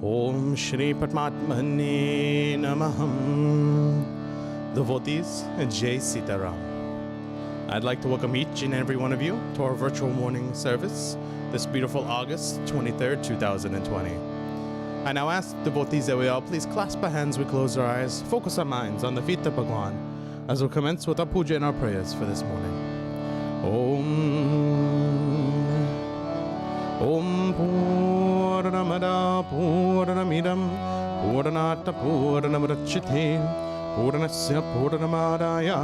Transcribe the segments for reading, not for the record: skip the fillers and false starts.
Om Shri Padmatmane Namaham. Devotees, Jai Sita Ram. I'd like to welcome each and every one of you to our virtual morning service this beautiful August 23rd, 2020. I now ask devotees that we all please clasp our hands, we close our eyes, focus our minds on the feet of Bhagwan as we commence with our puja and our prayers for this morning. Om Purnamada Purnamidam Purnata Purnamrachite Purnasya Purnamadaya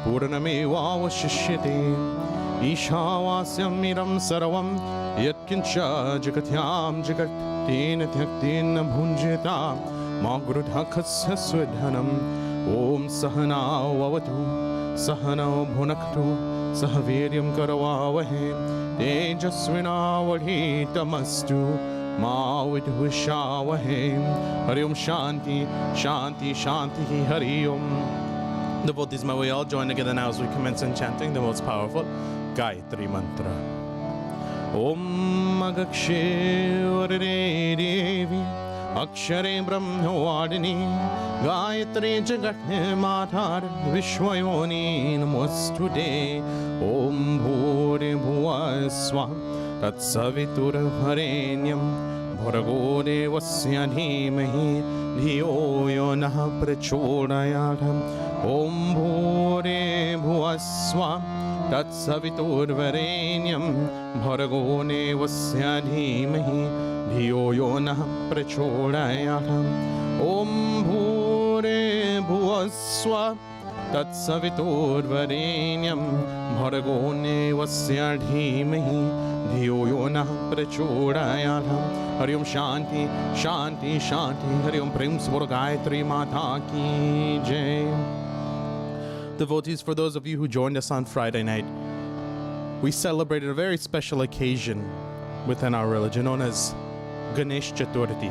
Purnameva Vashishyate Ishavasyam Miram Sarvam Yatkincha Jagatyam Jagatin Tyaktin Bhunjita Magrudhakasya Swedhanam Om Sahana Vavatu Sahana Bhunaktu Sahaviryam Karavavahe Tejasvinavadhitamastu Ma Vidhushavahe Hari Om Shanti Shanti Shanti Hari Om. Devotees, may we all join together now as we commence in chanting the most powerful Gayatri Mantra. Om Magakshe Varade Devi Akshare Brahmavadini Gayatri Jagatne Matar Vishwayoni Namostude Om Bhore Bhuva Swa Tatsavitur Varenyam Bhargo Devasya Dhimahi Dhiyo Yonah Prachodayam Om Bhore Bhuva Swa Tatsavitur Varenyam Bhargo Devasya Dhimahi Dhiyo Yonah Prachodayam Om Bhure Bhuva Swa Tatsavitur Varenyam Bhargo Devasya Dhimahi Dhiyo Yonah Prachodayam. Hari Om Shanti Shanti Shanti. Hari Om Prem Gayatri Mata Ki Jai. Devotees, for those of you who joined us on Friday night, we celebrated a very special occasion within our religion known as Ganesh Chaturthi.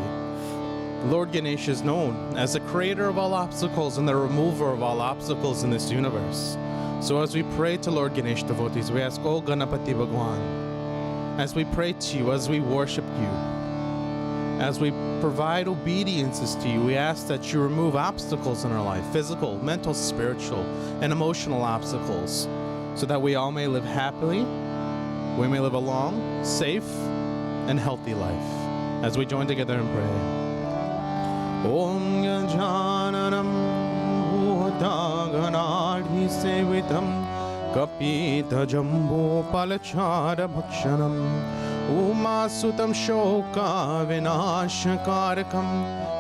Lord Ganesh is known as the creator of all obstacles and the remover of all obstacles in this universe. So as we pray to Lord Ganesh, devotees, we ask, O Ganapati Bhagwan, as we pray to you, as we worship you, as we provide obediences to you, we ask that you remove obstacles in our life, physical, mental, spiritual, and emotional obstacles, so that we all may live happily, we may live a long, safe, and healthy life. As we join together and pray. Om Gajananam Bhutaganadhi Sevitam Kapita Jambo Palachara Bhakshanam Umasutam Shoka Vinashakarakam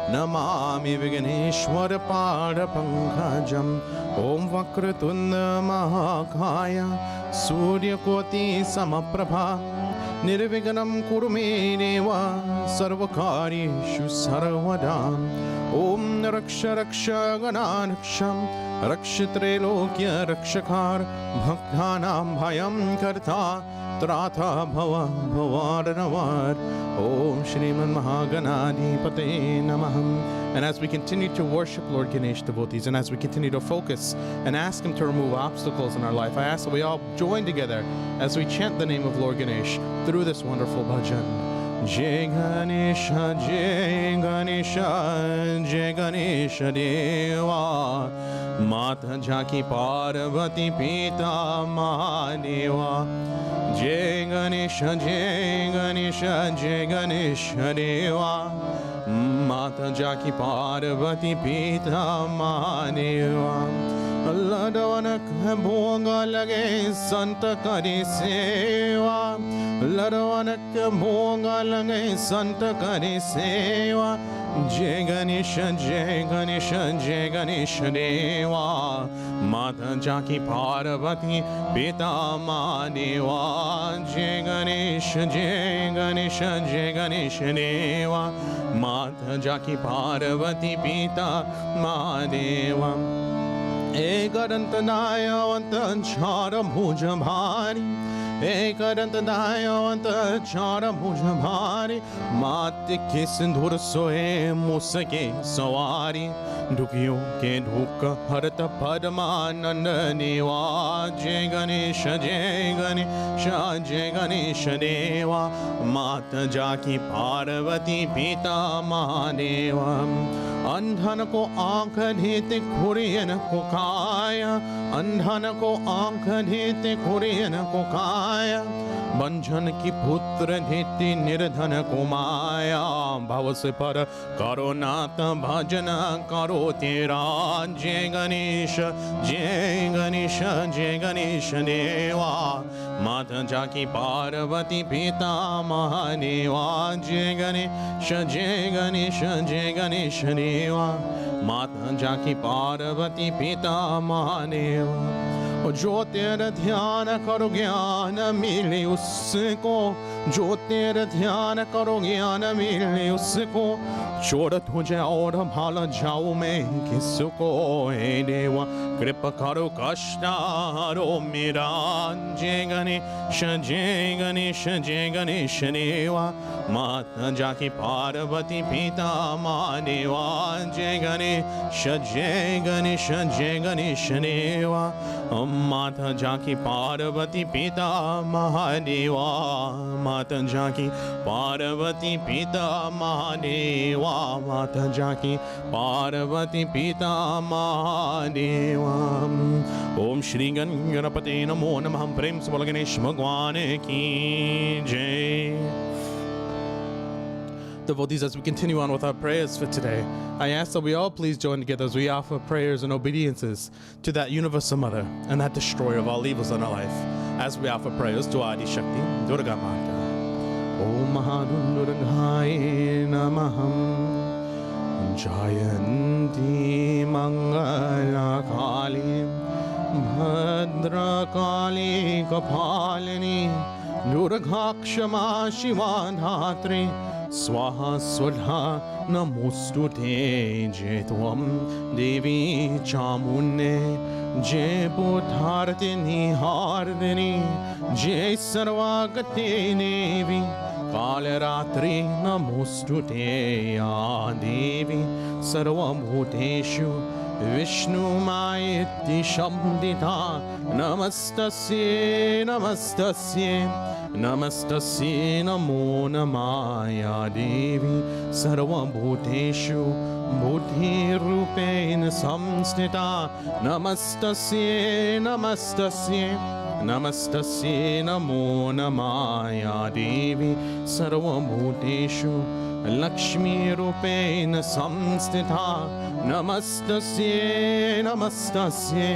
Namami Viganeshwara Pada Pankajam Om Vakratunda Mahakaya Surya Koti Samaprabha Nirviganam Kurume Deva Sarvakarishu Sarvadam Om Raksha Raksha Gananaksham Rakshatre Lokya Rakshakar Bhaktanam Bhayam Karta Trata Bhava Bhavaranavar Om Shriman Mahaganadi Pate Namaham. And as we continue to worship Lord Ganesh, devotees, and as we continue to focus and ask him to remove obstacles in our life, I ask that we all join together as we chant the name of Lord Ganesh through this wonderful bhajan. Jai Ganesha, Jai Ganesha, Jai Ganesha Deva Mata Jaki Parvati Pita Mahadeva. Jai Ganesha, Jai Ganesha, Jai Ganesha Deva Mata Jaki Parvati Pita Mahadeva. Ladanak Bhonga Lage Santa Kari Seva Ladanak Bhonga Lage Santa Kari Seva Jai Ganesha, Jai Ganesha, Jai Ganesha Deva Mata Jaki Parvati Pita Mahadeva. Jai Ganesha, Jai Ganesha, Jai Ganesha Deva Mata Jaki Parvati Pita Mahadeva. Egarantanayavantanchara bhujabhari Ekarant dayavant chara mujhamari Mati ke sindhur soe musake sawari Dukhiyon ke dukh harta padmanand Deva Jai Ganesha Jai Ganesha Jai Ganesha Deva Mata Jaki Parvati Pita Mahadeva अंधन को आंख देते कुरियन को काया अंधन को आंख देते कुरियन को काया बंझन की पुत्र देते निर्धन को माया भव से पर करो नाथ भजन करो तेरा जय गणेश जय गणेश जय गणेश देवा माता जाकी पार्वती पिता महादेवा जय गणेश जय गणेश जय गणेश देवा माता जाकी पार्वती पिता महादेवा जो तेरा ध्यान करो ज्ञान मिले उसको जो तेरा ध्यान करो ज्ञान मिले उसको छोड़ तुझे और भाला जाऊं मैं किसको हे देवा कृपा करो कष्ट हरो मेरा जय गणेश जय गणेश जय गणेश देवा माता जाकी पार्वती पिता महादेवा जय गणेश जय गणेश जय गणेश देवा माता जाकी पार्वती पिता महादेवा माता जाकी पार्वती पिता महादेवा माता जाकी पार्वती पिता महादेवा ओम श्री गणपते नमो नमः प्रेम से बोल गणेश भगवान की जय Devotees, as we continue on with our prayers for today, I ask that we all please join together as we offer prayers and obediences to that universal mother and that destroyer of all evils in our life. As we offer prayers to Adi Shakti, Durga Mata. Om Mahadurgaye Namaham Jayanti Mangala Kali Bhadra Kali Kapalini Durga Kshama Shiva Dhatri Swaha Swudha Namostute Jetvam Devi Chamune Jai Bhuthartini Hardini Jai Sarvagate Devi Kalaratri Namostute Ya Devi Sarvabhuteshu Vishnu Maiti Shabdita Namastasye Namastasye Namastasye Namo Namaya Devi Sarvabhuteshu Buddhi Rupen Samstita Namastasye Namastasye Namastasye Namo Namaya Devi Sarvabhuteshu Lakshmi Rupen Samstita Namastasye Namastasye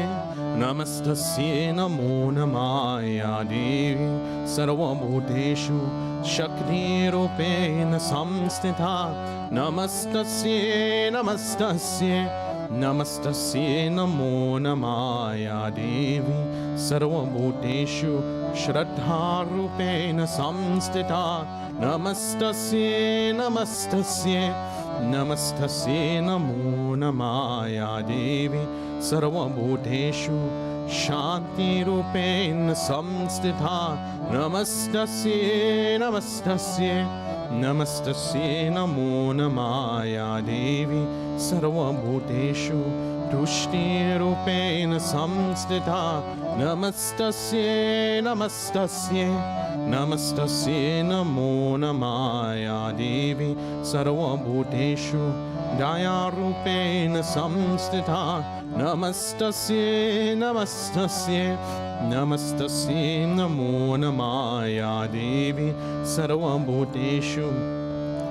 Namastasye Namo Namaya Devi Sarvabhuteshu Shakti Rupena Samstita Namastasye Namastasye Namastasye Namo Namaya Devi Sarvabhuteshu Shraddha Rupena Samstita Namastasye Namastasye Namastasye Namo Namaya Devi Sarvabhuteshu Shanti Rupen Samstitha Namastasye Namastasye Namastasye Namo Namaya Devi Sarvabhuteshu Tushti Rupen Samstitha Namastasye Namastasye Namastasye Namo Namaya Devi Sarvabhuteshu Daya Rupena Samstitha Namastasye Namastasye Namastasye Namo Namaya Devi Sarvabhuteshu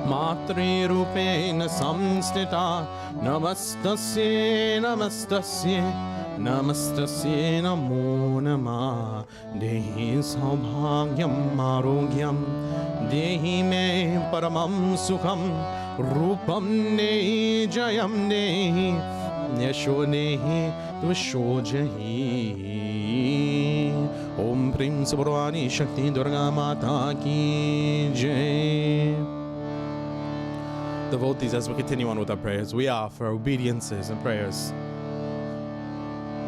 Matri Rupena Samstita Namastasye Namastasye Namastasye Namo Namah Dehi Saubhagyam Arogyam Dehi Me Paramam Sukham Rupam Nehi Jayam Nehi Yasho Nehi Tusho Jahi Om Prem Sabarwani Shakti Durga Mata Ki Jai. Devotees, as we continue on with our prayers, we offer obediences and prayers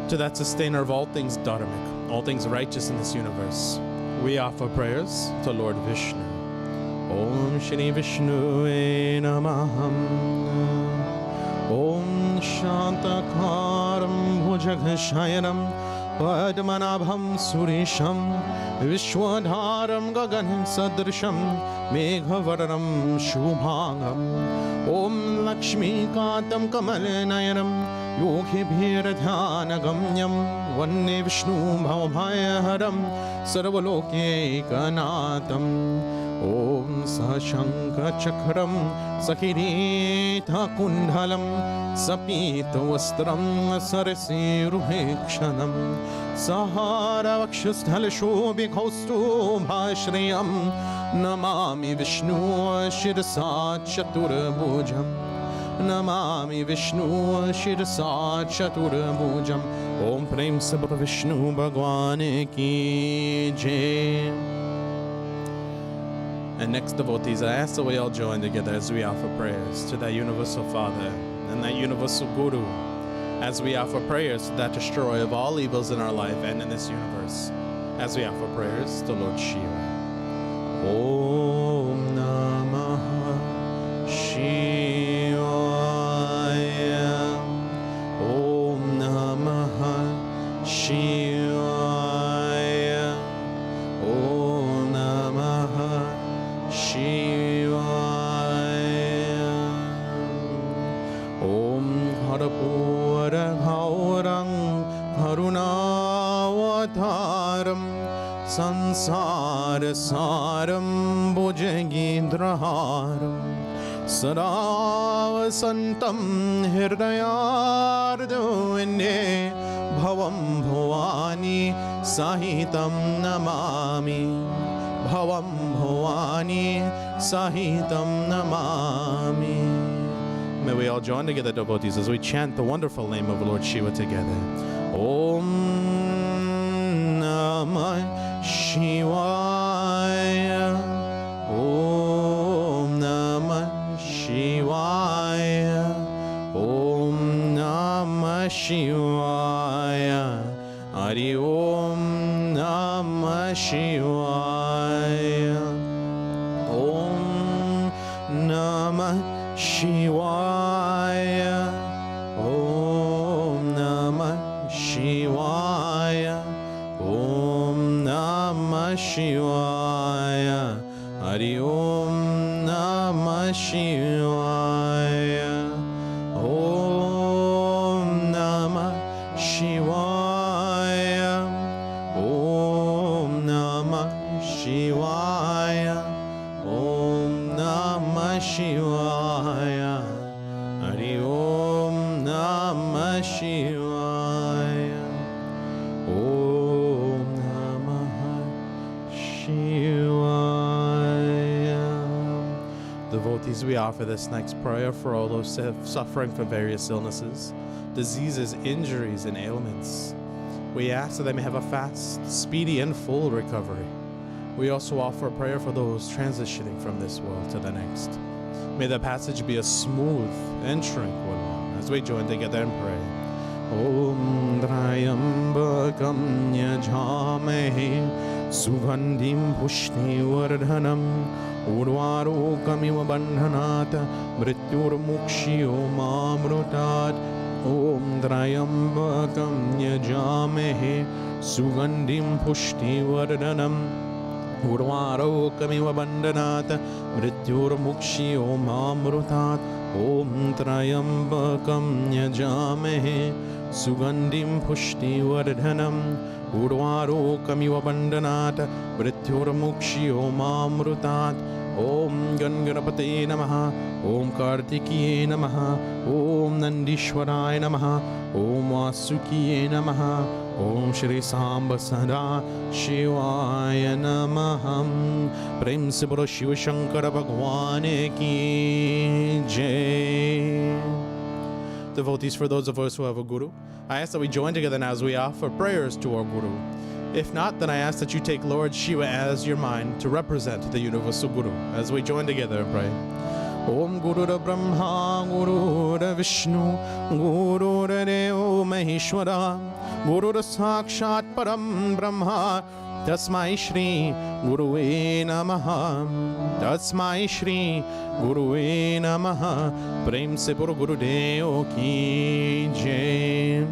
to that sustainer of all things dharmic, all things righteous in this universe. We offer prayers to Lord Vishnu. Om Shri Vishnuve Namah. Om Shantakaram Bhujagashayanam Padmanabham Surisham Vishwadharam Gagan Sadrisham Meghavaram Shubhangam Om Lakshmi Kantam Kamalnayanam Yogibhiradhanagamyam Vanne Vishnu Bhavabhayaharam Sarvalokekanaatam Om Sashanka Chakram Sakirita Kundhalam Sapita Vastram Sarasi Ruhekshanam Sahara Vakshasthal Shobhi Kaustu Bhashriyam Namami Vishnu Shirsa Chaturbhujam Namami Vishnu Shirsa Chaturbhujam Om Prem Sabra Vishnu Bhagwan Ki Jai. And next, devotees, I ask that we all join together as we offer prayers to that universal Father and that universal Guru, as we offer prayers to that destroyer of all evils in our life and in this universe, as we offer prayers to Lord Shiva. Om Namah Shivaya. Om Namah Shivaya. Om Namah Shivaya. Om Harapura Gaurang Karunavataram Sansara Saram Bhujagindraharam Saravasantam Hirdayarduvine Bhavam Bhavani Sahitam Namami Bhavam Bhavani Sahitam Namami. May we all join together, devotees, as we chant the wonderful name of Lord Shiva together. Om Namah Shivaya. Om Namah Shivaya. Om Namah Shivaya. Hari Om Namah Shivaya. Om Namah Shivaya. Om Namah Shivaya. Om Namah Shivaya. Hari Om Namah Shivaya. Om Namah Shivaya. Om Namah Shivaya. Om Namah Shivaya. Hari Om Namah Shivaya. Om Namah Shivaya. Devotees, we offer this next prayer for all those suffering from various illnesses, diseases, injuries, and ailments. We ask that they may have a fast, speedy, and full recovery. We also offer a prayer for those transitioning from this world to the next. May the passage be a smooth and tranquil one as we join together and pray. Om Trayambakam Yajamahe Sugandhim Pushti Vardhanam Urvarokamiva Bandhanata Mrityurmukshio Mamrutat. Om Trayambakam Yajamahe Sugandhim Pushti Vardhanam Urvarokamiva Bandhanata Mrityurmukshio Mamrutat. Om Trayambakam Yajamahe Sugandhim Pushti Vardhanam Urvarokamiva Bandhanata Mrityurmukshio Mamrutat. Om Ganganapate Namaha. Om Kartikeya Namaha. Om Nandishwaraya Namaha. Om Vasukiye Namaha. Om Shri Samba Sada Shivaya Namaham. Prem se bolo Shiva Shankara Bhagwan Ki Jai. Devotees, for those of us who have a guru, I ask that we join together now as we offer prayers to our guru. If not, then I ask that you take Lord Shiva as your mind to represent the universal guru as we join together and pray. Om Gurura Brahma Gurura Vishnu Gurura Deva Maheshwara Gurura Sakshat Param Brahma Tasmai Shri Guruve Namaha. Tasmai Shri Guruve Namaha. Prem se Bolo Gurudev ki jai.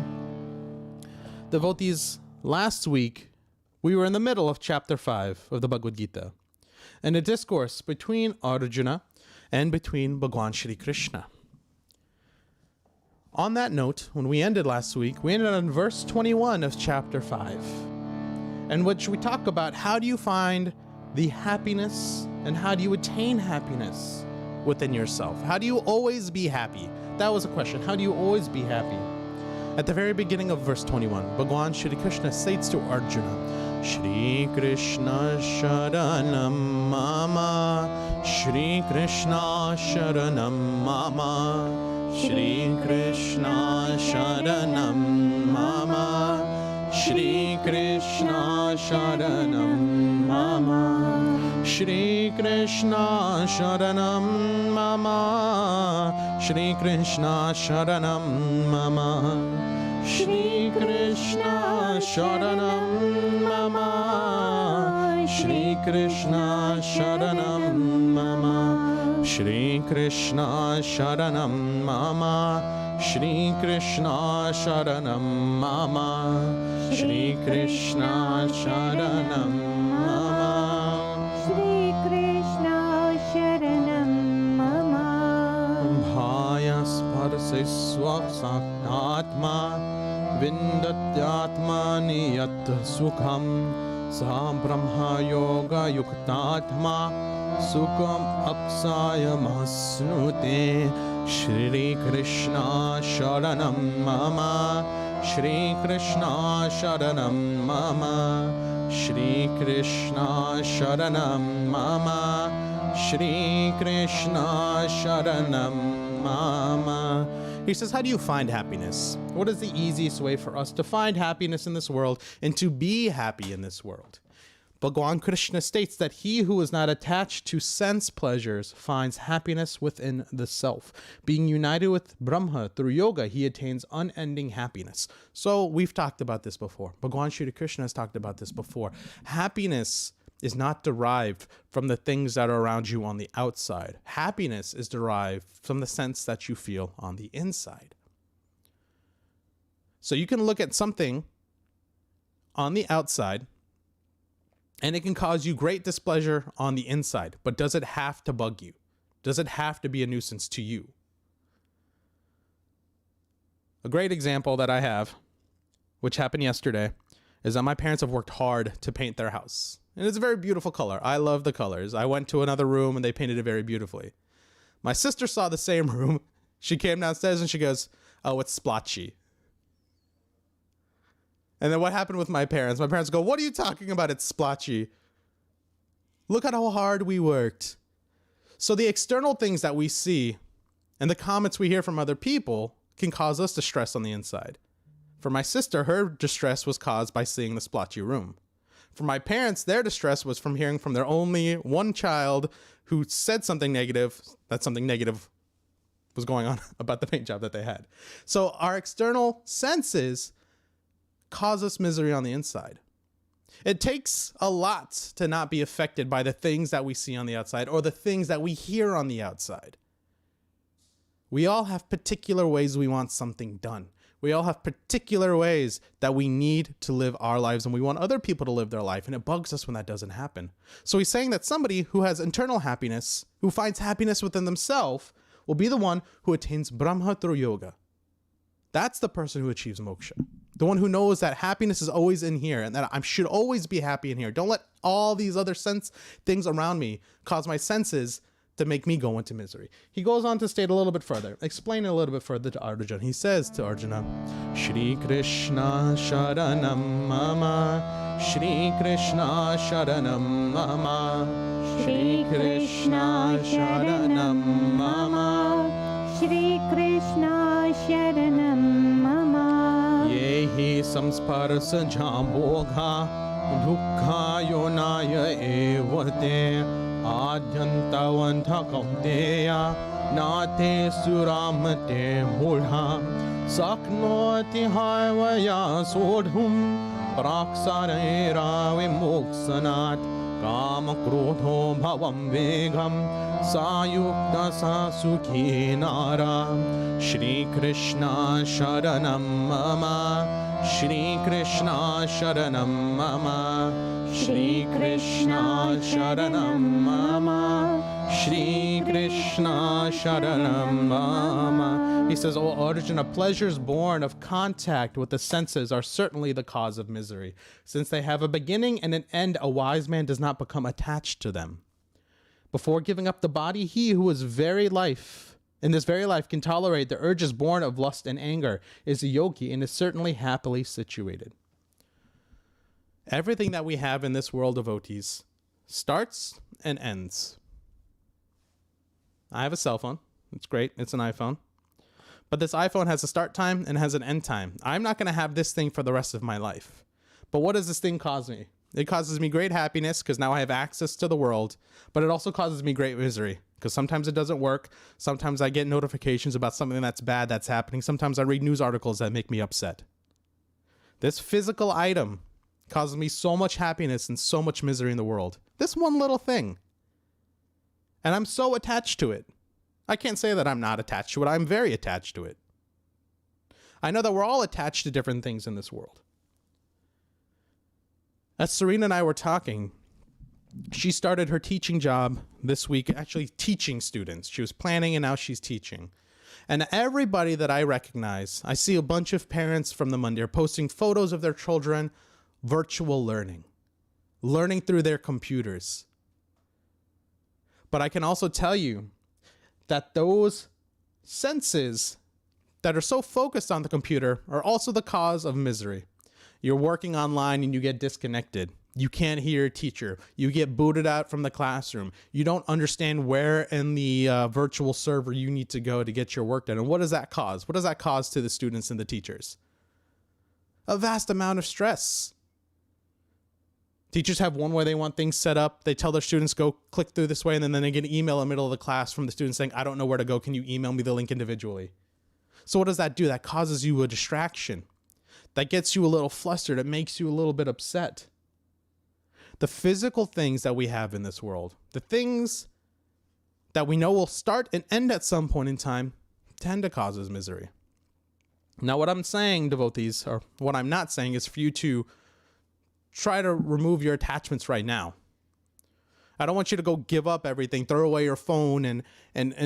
Devotees, last week we were in the middle of chapter 5 of the Bhagavad Gita, and a discourse between Arjuna and between Bhagwan Shri Krishna. On that note, when we ended last week, we ended on verse 21 of chapter 5, in which we talk about how do you find the happiness and how do you attain happiness within yourself? How do you always be happy? That was a question. How do you always be happy? At the very beginning of verse 21, Bhagwan Shri Krishna states to Arjuna, Shri Krishna Sharanam Mama, Shri Krishna Sharanam Mama, Shri Krishna Sharanam Mama, Shri Krishna Sharanam Mama, Shri Krishna Sharanam Mama, Shri Krishna Sharanam Mama, Shri Krishna Sharanam Mama, Shri Krishna Sharanam Mama, Shri Krishna Sharanam Mama, Shri Krishna Sharanam Mama, Shri Krishna Sharanam Mama, Shri Krishna Sharanam Mama. Bhayas Parse Swasaktatma Vindatyatmani Yat Sukham Sa Brahma Yoga Yuktatma Sukham Apsaya Masnute. Shri Krishna Sharanam Mama, Shri Krishna Sharanam Mama, Shri Krishna Sharanam Mama, Shri Krishna Sharanam Mama. He says, how do you find happiness? What is the easiest way for us to find happiness in this world and to be happy in this world? Bhagwan Krishna states that he who is not attached to sense pleasures finds happiness within the self. Being united with Brahma through yoga, he attains unending happiness. So we've talked about this before. Bhagwan Shri Krishna has talked about this before. Happiness is not derived from the things that are around you on the outside. Happiness is derived from the sense that you feel on the inside. So you can look at something on the outside and it can cause you great displeasure on the inside, but does it have to bug you? Does it have to be a nuisance to you? A great example that I have, which happened yesterday, is that my parents have worked hard to paint their house. And it's a very beautiful color. I love the colors. I went to another room and they painted it very beautifully. My sister saw the same room. She came downstairs and she goes, oh, it's splotchy. And then what happened with my parents? My parents go, what are you talking about? It's splotchy. Look at how hard we worked. So the external things that we see and the comments we hear from other people can cause us distress on the inside. For my sister, her distress was caused by seeing the splotchy room. For my parents, their distress was from hearing from their only one child who said something negative, that something negative was going on about the paint job that they had. So our external senses cause us misery on the inside. It takes a lot to not be affected by the things that we see on the outside or the things that we hear on the outside. We all have particular ways we want something done. We all have particular ways that we need to live our lives and we want other people to live their life, and it bugs us when that doesn't happen. So he's saying that somebody who has internal happiness, who finds happiness within themselves, will be the one who attains Brahma through yoga. That's the person who achieves moksha. The one who knows that happiness is always in here and that I should always be happy in here. Don't let all these other things around me cause my senses to make me go into misery. He goes on to state a little bit further, explain it a little bit further to Arjuna. He says to Arjuna, Shri Krishna Sharanam Mama, Shri Krishna Sharanam Mama, Shri Krishna Sharanam Mama, Shri Krishna Sharanam Mama. Yehi samsparsa jambogha dukkha yonaya evate Adhyantavantha Kaunteya Nate Suramate Mudha Saknoti Havaya Sodhum Praksarera vimuksanat Kama krodho bhavam vegam Sayukta sasukhi nara Shri Krishna Sharanam Mama Shri Krishna Sharanam Mama Shri Krishna Sharanam Mama Shri Krishna Sharanam Mama. He says, O Arjuna, pleasures born of contact with the senses are certainly the cause of misery. Since they have a beginning and an end, a wise man does not become attached to them. Before giving up the body, he who is in this very life can tolerate the urges born of lust and anger, is a yogi and is certainly happily situated. Everything that we have in this world, devotees, starts and ends. I have a cell phone. It's great. It's an iPhone. But this iPhone has a start time and has an end time. I'm not going to have this thing for the rest of my life. But what does this thing cause me? It causes me great happiness because now I have access to the world. But it also causes me great misery because sometimes it doesn't work. Sometimes I get notifications about something that's bad that's happening. Sometimes I read news articles that make me upset. This physical item causes me so much happiness and so much misery in the world. This one little thing. And I'm so attached to it. I can't say that I'm not attached to it. I'm very attached to it. I know that we're all attached to different things in this world. As Serena and I were talking, she started her teaching job this week, actually teaching students. She was planning and now she's teaching. And everybody that I recognize, I see a bunch of parents from the Monday are posting photos of their children, virtual learning through their computers. But I can also tell you that those senses that are so focused on the computer are also the cause of misery. You're working online and you get disconnected. You can't hear your teacher. You get booted out from the classroom. You don't understand where in the virtual server you need to go to get your work done. And what does that cause? What does that cause to the students and the teachers? A vast amount of stress. Teachers have one way they want things set up. They tell their students, go click through this way, and then they get an email in the middle of the class from the student saying, I don't know where to go. Can you email me the link individually? So what does that do? That causes you a distraction. That gets you a little flustered. It makes you a little bit upset. The physical things that we have in this world, the things that we know will start and end at some point in time, tend to cause us misery. Now, what I'm saying, devotees, or what I'm not saying, is for you to try to remove your attachments right now. I don't want you to go give up everything, throw away your phone, and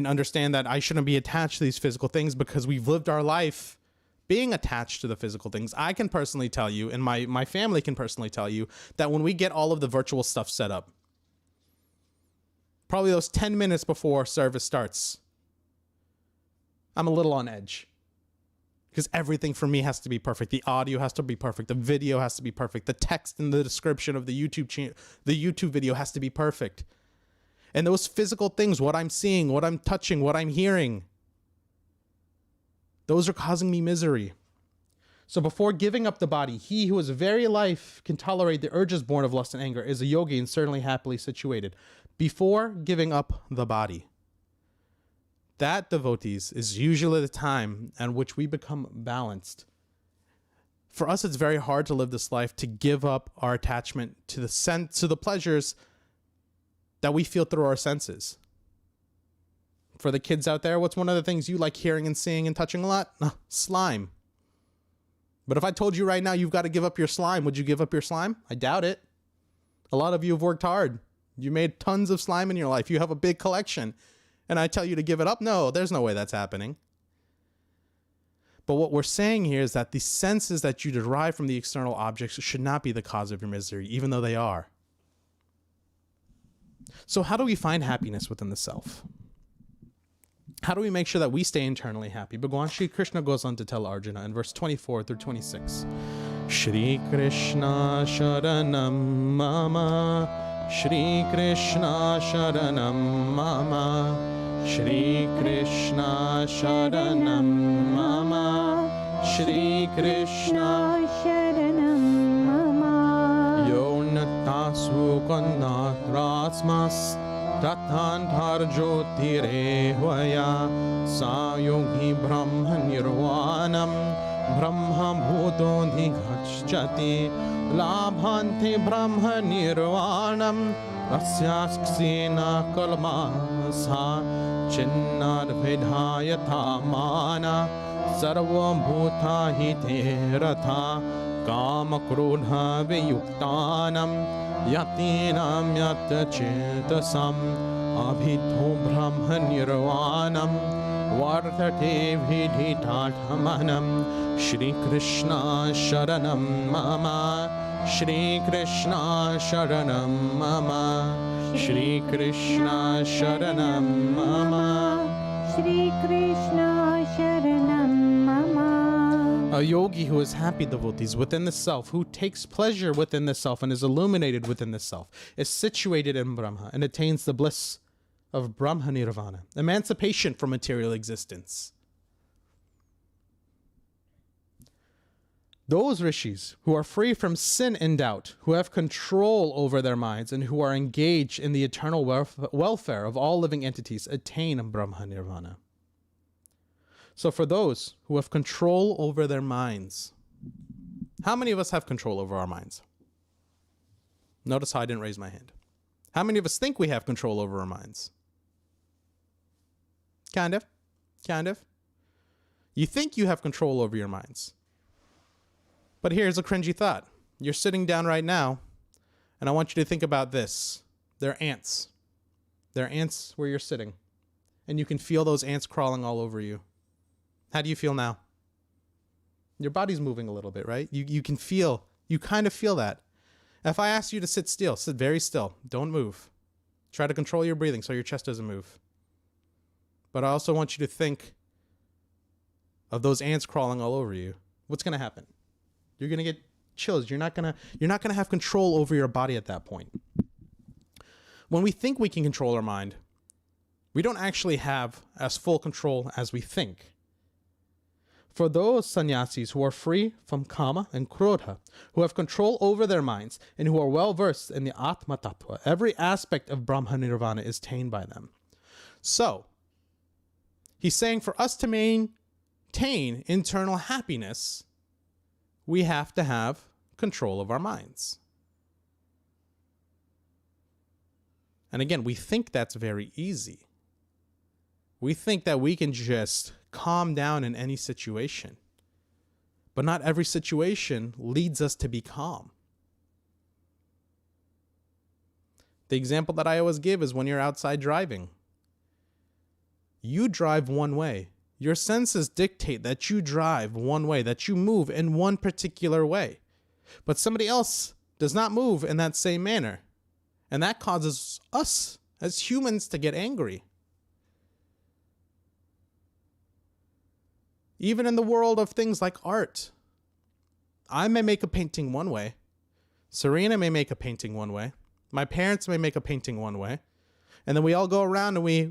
understand that I shouldn't be attached to these physical things because we've lived our life being attached to the physical things. I can personally tell you, and my family can personally tell you, that when we get all of the virtual stuff set up, probably those 10 minutes before service starts, I'm a little on edge. Because everything for me has to be perfect. The audio has to be perfect. The video has to be perfect. The text in the description of the YouTube video has to be perfect. And those physical things, what I'm seeing, what I'm touching, what I'm hearing, those are causing me misery. So before giving up the body, he who is very life can tolerate the urges born of lust and anger, is a yogi and certainly happily situated. Before giving up the body. That, devotees, is usually the time at which we become balanced. For us, it's very hard to live this life, to give up our attachment to the pleasures that we feel through our senses. For the kids out there, what's one of the things you like hearing and seeing and touching a lot? Slime. But if I told you right now you've got to give up your slime, would you give up your slime? I doubt it. A lot of you have worked hard. You made tons of slime in your life. You have a big collection. And I tell you to give it up? No, there's no way that's happening. But what we're saying here is that the senses that you derive from the external objects should not be the cause of your misery, even though they are. So how do we find happiness within the self? How do we make sure that we stay internally happy? Bhagwan Shri Krishna goes on to tell Arjuna in verse 24 through 26. Shri Krishna Sharanam Mama Shri Krishna Sharanam Mama Shri Krishna Sharanam Mama Shri Krishna Sharanam Mama Yo Natasu Kannatrasmas Tathanthar Jyotire Hvaya Sa Yogi Brahma Nirvanam Brahma bhuto nigacchati labhanti brahma nirvanam asyaksena kalma sa chinnad vidhayata mana sarvam bhuta hite ratha kama krodha viyuktanam yatinam yatachetasam abhidho brahma nirvanam vardhate vidhitathmanam Shri Krishna Sharanam Mama Shri Krishna Sharanam Mama Shri Krishna Sharanam Mama Shri Krishna Sharanam Mama. A yogi who is happy, devotees, within the self, who takes pleasure within the self and is illuminated within the self, is situated in Brahma and attains the bliss of Brahma Nirvana, emancipation from material existence. Those rishis who are free from sin and doubt, who have control over their minds, and who are engaged in the eternal welfare of all living entities, attain Brahma Nirvana. So for those who have control over their minds, how many of us have control over our minds? Notice how I didn't raise my hand. How many of us think we have control over our minds? Kind of. You think you have control over your minds. But here's a cringy thought. You're sitting down right now, and I want you to think about this. They're ants. They're ants where you're sitting, and you can feel those ants crawling all over you. How do you feel now? Your body's moving a little bit, right? You kind of feel that. If I ask you to sit still, sit very still. Don't move. Try to control your breathing so your chest doesn't move. But I also want you to think of those ants crawling all over you. What's going to happen? You're going to get chills. You're not going to have control over your body at that point. When we think we can control our mind, we don't actually have as full control as we think. For those sannyasis who are free from kama and krodha, who have control over their minds, and who are well versed in the Atma Tattva, every aspect of Brahma Nirvana is attained by them. So, he's saying for us to maintain internal happiness, we have to have control of our minds. And again, we think that's very easy. We think that we can just calm down in any situation. But not every situation leads us to be calm. The example that I always give is when you're outside driving. You drive one way. Your senses dictate that you drive one way, that you move in one particular way. But somebody else does not move in that same manner. And that causes us as humans to get angry. Even in the world of things like art, I may make a painting one way. Serena may make a painting one way. My parents may make a painting one way. And then we all go around and we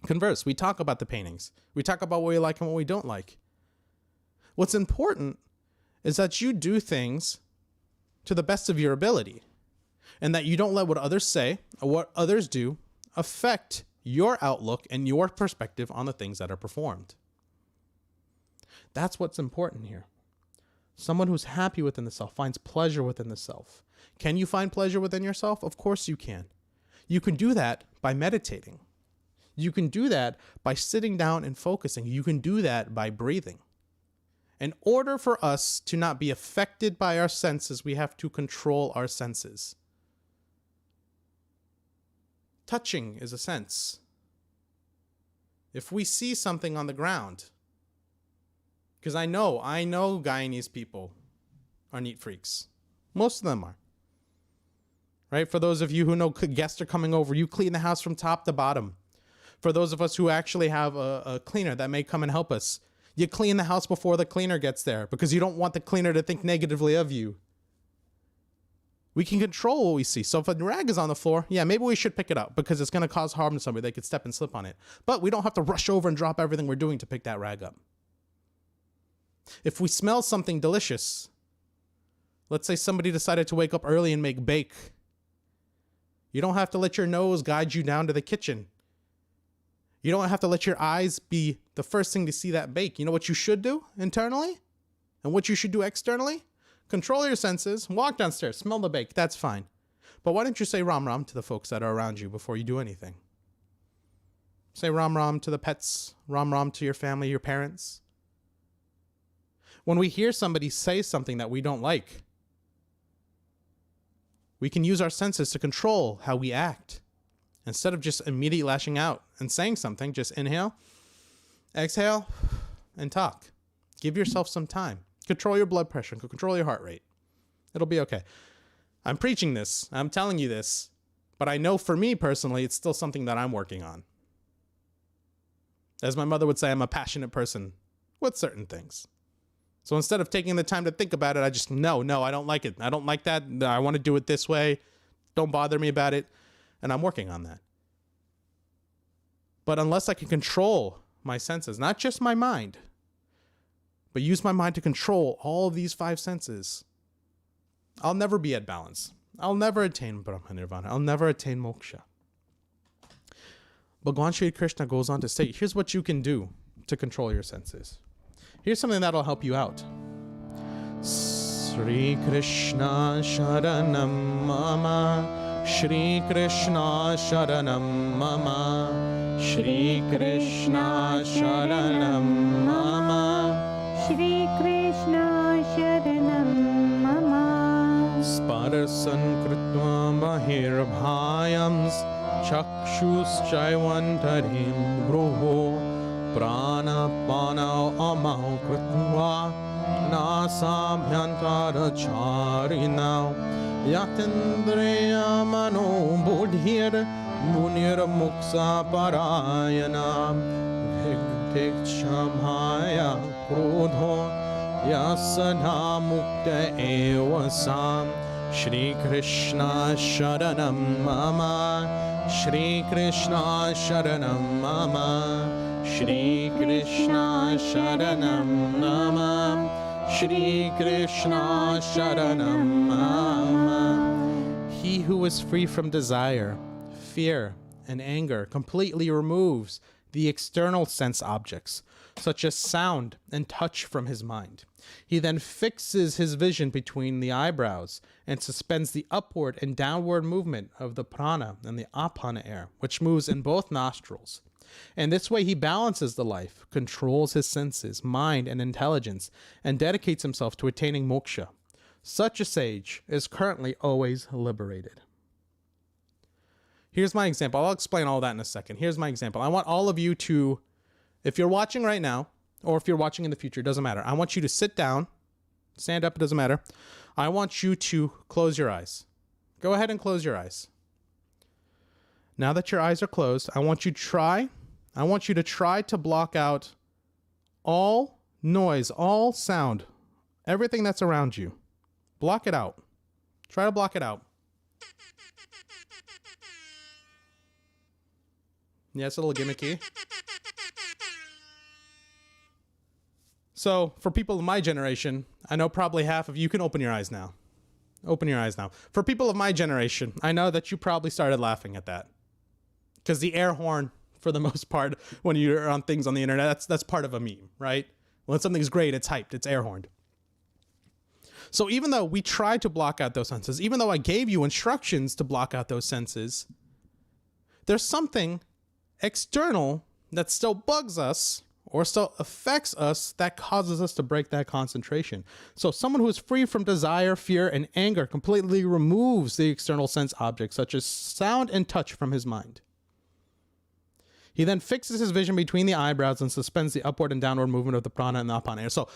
converse. We talk about the paintings. We talk about what we like and what we don't like. What's important is that you do things to the best of your ability, and that you don't let what others say or what others do affect your outlook and your perspective on the things that are performed. That's what's important here. Someone who's happy within the self finds pleasure within the self. Can you find pleasure within yourself? Of course you can. You can do that by meditating. You can do that by sitting down and focusing. You can do that by breathing. In order for us to not be affected by our senses, we have to control our senses. Touching is a sense. If we see something on the ground, because I know Guyanese people are neat freaks. Most of them are. Right? For those of you who know guests are coming over, you clean the house from top to bottom. For those of us who actually have a cleaner that may come and help us, you clean the house before the cleaner gets there because you don't want the cleaner to think negatively of you. We can control what we see. So if a rag is on the floor, yeah, maybe we should pick it up because it's going to cause harm to somebody. They could step and slip on it. But we don't have to rush over and drop everything we're doing to pick that rag up. If we smell something delicious, let's say somebody decided to wake up early and make bake. You don't have to let your nose guide you down to the kitchen. You don't have to let your eyes be the first thing to see that bake. You know what you should do internally and what you should do externally? Control your senses, walk downstairs, smell the bake. That's fine. But why don't you say Ram Ram to the folks that are around you before you do anything? Say Ram Ram to the pets, Ram Ram to your family, your parents. When we hear somebody say something that we don't like, we can use our senses to control how we act. Instead of just immediately lashing out and saying something, just inhale, exhale, and talk. Give yourself some time. Control your blood pressure, control your heart rate. It'll be okay. I'm preaching this, I'm telling you this, but I know for me personally, it's still something that I'm working on. As my mother would say, I'm a passionate person with certain things. So instead of taking the time to think about it, I just, no, I don't like it. I don't like that. I want to do it this way. Don't bother me about it. And I'm working on that. But unless I can control my senses, not just my mind, but use my mind to control all of these 5 senses, I'll never be at balance. I'll never attain Brahma Nirvana. I'll never attain moksha. Bhagwan Shri Krishna goes on to say, here's what you can do to control your senses. Here's something that'll help you out. Sri Krishna Sharanam Mama, Shri Krishna Sharanam Mama, Shri Krishna Sharanam Mama, Shri Krishna Sharanam Mama. Sparasan Kritva Bahirbhayams, Chakshus Chaivantarim Gruho, Prana Pana Amau Kritva, Nasabhyantara Charina, Yatindriya Mano Budhir, Munir Muksa Parayana, Vigdikshambhaya Krodho, Yasana Mukta Evasam, Shri Krishna Sharanam Mama, Shri Krishna Sharanam Mama, Shri Krishna Sharanam Mama, Shri Krishna Sharanam Mama. He who is free from desire, fear, and anger completely removes the external sense objects, such as sound and touch, from his mind. He then fixes his vision between the eyebrows and suspends the upward and downward movement of the prana and the apana air, which moves in both nostrils. And this way he balances the life, controls his senses, mind, and intelligence, and dedicates himself to attaining moksha. Such a sage is currently always liberated. Here's my example. I'll explain all that in a second. Here's my example. I want all of you to, if you're watching right now, or if you're watching in the future, it doesn't matter. I want you to sit down, stand up, it doesn't matter. I want you to close your eyes. Go ahead and close your eyes. Now that your eyes are closed, I want you to try to block out all noise, all sound, everything that's around you. Block it out. Try to block it out. Yeah, it's a little gimmicky. So for people of my generation, I know probably half of you can open your eyes now. Open your eyes now. For people of my generation, I know that you probably started laughing at that. Because the air horn, for the most part, when you're on things on the internet, that's part of a meme, right? When something's great, it's hyped, it's air horned. So even though we tried to block out those senses, even though I gave you instructions to block out those senses, there's something external that still bugs us or still affects us that causes us to break that concentration. So someone who is free from desire, fear, and anger completely removes the external sense objects such as sound and touch from his mind. He then fixes his vision between the eyebrows and suspends the upward and downward movement of the prana and the apana air. So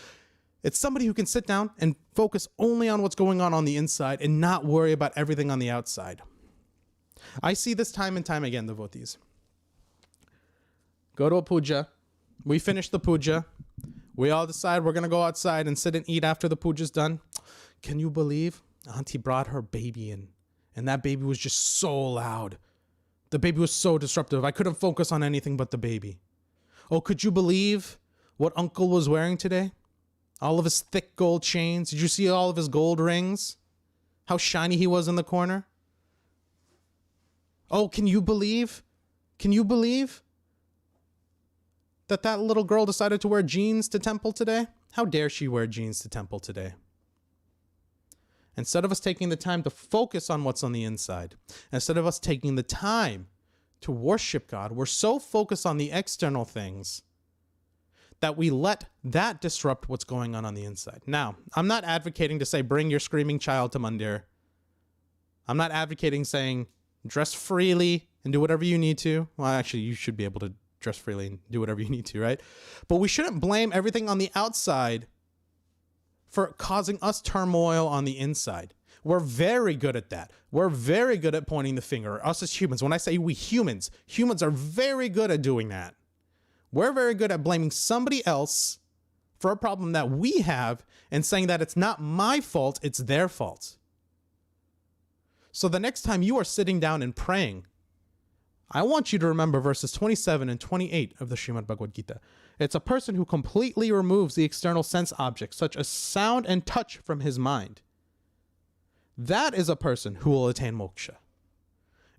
it's somebody who can sit down and focus only on what's going on the inside and not worry about everything on the outside. I see this time and time again, devotees. Go to a puja. We finish the puja. We all decide we're going to go outside and sit and eat after the puja's done. Can you believe Auntie brought her baby in? And that baby was just so loud. The baby was so disruptive. I couldn't focus on anything but the baby. Oh, could you believe what Uncle was wearing today? All of his thick gold chains. Did you see all of his gold rings? How shiny he was in the corner? Oh, can you believe? Can you believe? that that little girl decided to wear jeans to temple today? How dare she wear jeans to temple today? Instead of us taking the time to focus on what's on the inside, instead of us taking the time to worship God, we're so focused on the external things that we let that disrupt what's going on the inside. Now, I'm not advocating to say bring your screaming child to mandir. I'm not advocating saying dress freely and do whatever you need to. Well, actually, you should be able to dress freely and do whatever you need to, right? But we shouldn't blame everything on the outside for causing us turmoil on the inside. We're very good at that. We're very good at pointing the finger. Us as humans, when I say we humans are very good at doing that. We're very good at blaming somebody else for a problem that we have and saying that it's not my fault, it's their fault. So the next time you are sitting down and praying, I want you to remember verses 27 and 28 of the Srimad Bhagvat Gita. It's a person who completely removes the external sense objects, such as sound and touch, from his mind. That is a person who will attain moksha.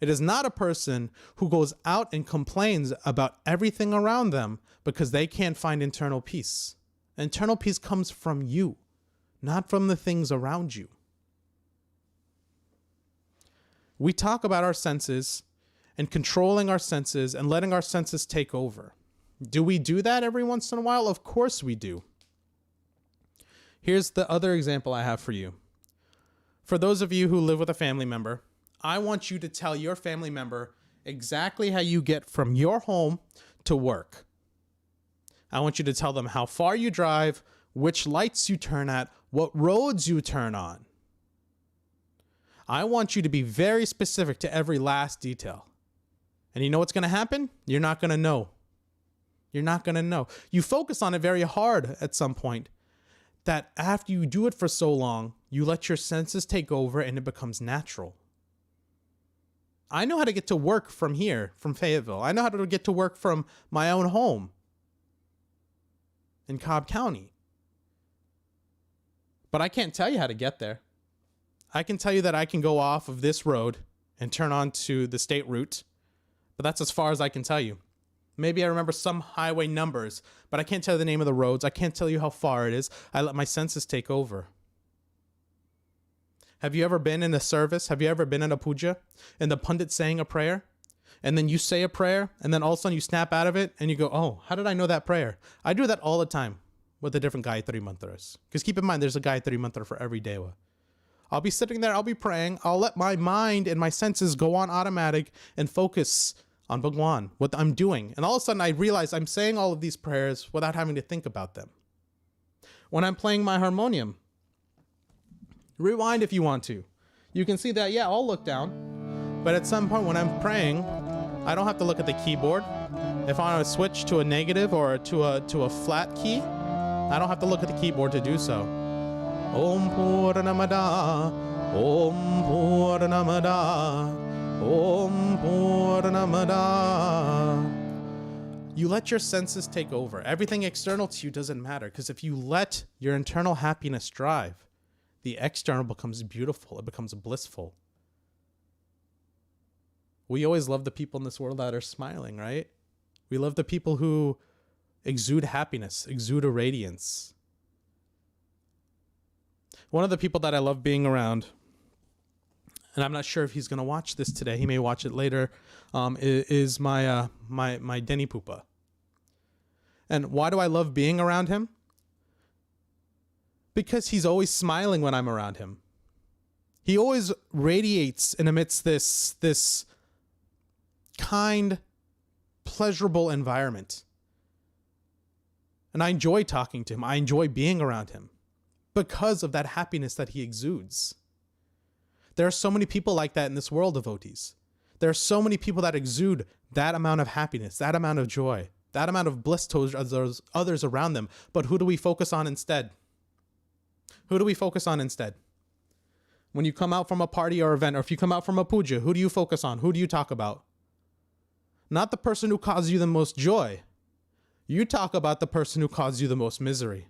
It is not a person who goes out and complains about everything around them because they can't find internal peace. Internal peace comes from you, not from the things around you. We talk about our senses and controlling our senses and letting our senses take over. Do we do that every once in a while? Of course we do. Here's the other example I have for you. For those of you who live with a family member, I want you to tell your family member exactly how you get from your home to work. I want you to tell them how far you drive, which lights you turn at, what roads you turn on. I want you to be very specific to every last detail. And you know what's going to happen? You're not going to know. You're not going to know. You focus on it very hard at some point, that after you do it for so long, you let your senses take over and it becomes natural. I know how to get to work from here, from Fayetteville. I know how to get to work from my own home in Cobb County. But I can't tell you how to get there. I can tell you that I can go off of this road and turn onto the state route, but that's as far as I can tell you. Maybe I remember some highway numbers, but I can't tell you the name of the roads. I can't tell you how far it is. I let my senses take over. Have you ever been in a service? Have you ever been in a puja and the pundit saying a prayer? And then you say a prayer and then all of a sudden you snap out of it and you go, oh, how did I know that prayer? I do that all the time with the different Gayatri mantras. Because keep in mind, there's a Gayatri mantra for every deva. I'll be sitting there, I'll be praying, I'll let my mind and my senses go on automatic and focus on Bhagwan, what I'm doing. And all of a sudden I realize I'm saying all of these prayers without having to think about them. When I'm playing my harmonium, rewind if you want to. You can see that, yeah, I'll look down. But at some point when I'm praying, I don't have to look at the keyboard. If I want to switch to a negative or to a flat key, I don't have to look at the keyboard to do so. Om Purnamada, Om Purnamada, Om Purnamada. You let your senses take over. Everything external to you doesn't matter, because if you let your internal happiness drive, the external becomes beautiful. It becomes blissful. We always love the people in this world that are smiling, right? We love the people who exude happiness, exude a radiance. One of the people that I love being around, and I'm not sure if he's going to watch this today, he may watch it later, is my Denny Poopa. And why do I love being around him? Because he's always smiling when I'm around him. He always radiates and emits this kind, pleasurable environment. And I enjoy talking to him. I enjoy being around him because of that happiness that he exudes. There are so many people like that in this world, devotees. There are so many people that exude that amount of happiness, that amount of joy, that amount of bliss to others around them. But who do we focus on instead? Who do we focus on instead? When you come out from a party or event, or if you come out from a puja, who do you focus on? Who do you talk about? Not the person who caused you the most joy. You talk about the person who caused you the most misery.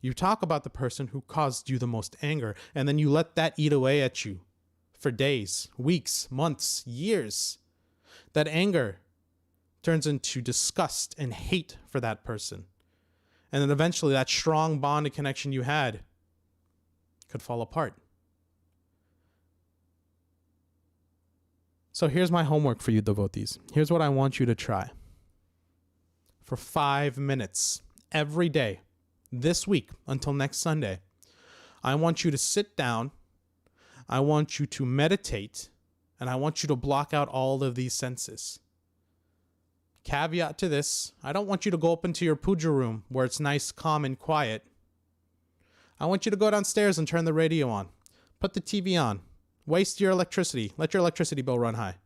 You talk about the person who caused you the most anger, and then you let that eat away at you for days, weeks, months, years. That anger turns into disgust and hate for that person. And then eventually that strong bond and connection you had could fall apart. So here's my homework for you, devotees. Here's what I want you to try. For 5 minutes every day, this week until next Sunday, I want you to sit down, I want you to meditate, and I want you to block out all of these senses. Caveat to this, I don't want you to go up into your puja room where it's nice, calm, and quiet. I want you to go downstairs and turn the radio on. Put the TV on. Waste your electricity. Let your electricity bill run high.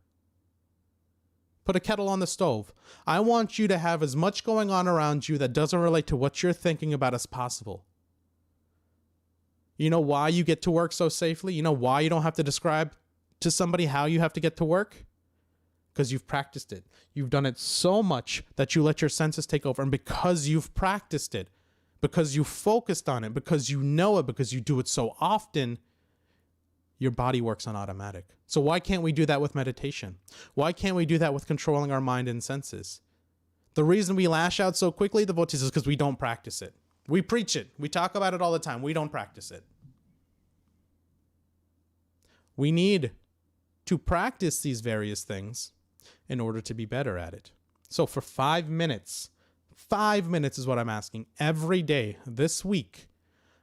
Put a kettle on the stove. I want you to have as much going on around you that doesn't relate to what you're thinking about as possible. You know why you get to work so safely? You know why you don't have to describe to somebody how you have to get to work? Because you've practiced it. You've done it so much that you let your senses take over. And because you've practiced it, because you focused on it, because you know it, because you do it so often, your body works on automatic. So why can't we do that with meditation? Why can't we do that with controlling our mind and senses? The reason we lash out so quickly, devotees, is because we don't practice it. We preach it. We talk about it all the time. We don't practice it. We need to practice these various things in order to be better at it. So for 5 minutes is what I'm asking every day this week.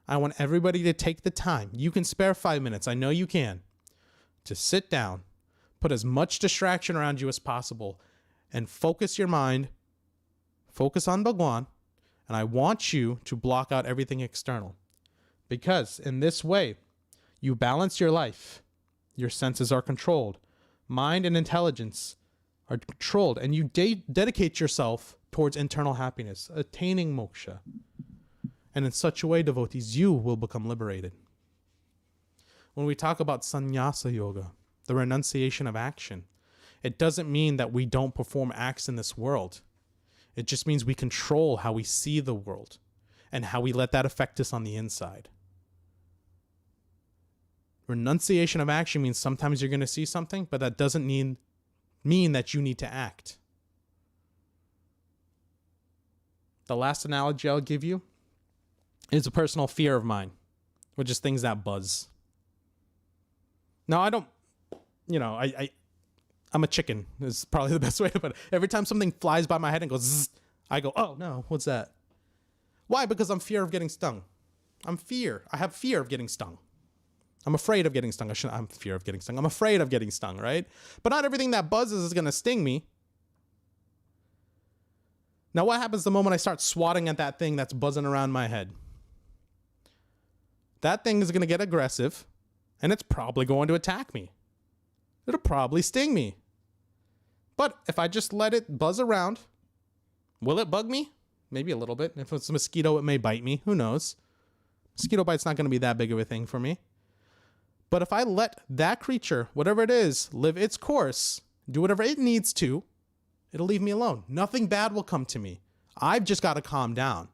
I want everybody to take the time. You can spare 5 minutes. I know you can. To sit down, put as much distraction around you as possible, and focus your mind, focus on Bhagwan, and I want you to block out everything external. Because in this way, you balance your life. Your senses are controlled. Mind and intelligence are controlled, and you dedicate yourself towards internal happiness, attaining moksha. And in such a way, devotees, you will become liberated. When we talk about sannyasa yoga, the renunciation of action, it doesn't mean that we don't perform acts in this world. It just means we control how we see the world and how we let that affect us on the inside. Renunciation of action means sometimes you're going to see something, but that doesn't mean that you need to act. The last analogy I'll give you is a personal fear of mine, which is things that buzz. Now, I don't, I'm a chicken is probably the best way to put it. Every time something flies by my head and goes zzz, I go, oh no, what's that? Why? Because I'm fear of getting stung. I have fear of getting stung. I'm afraid of getting stung. I'm fear of getting stung. I'm afraid of getting stung, right? But not everything that buzzes is going to sting me. Now, what happens the moment I start swatting at that thing that's buzzing around my head? That thing is going to get aggressive, and it's probably going to attack me. It'll probably sting me. But if I just let it buzz around, will it bug me? Maybe a little bit. If it's a mosquito, it may bite me. Who knows? Mosquito bite's not going to be that big of a thing for me. But if I let that creature, whatever it is, live its course, do whatever it needs to, it'll leave me alone. Nothing bad will come to me. I've just got to calm down.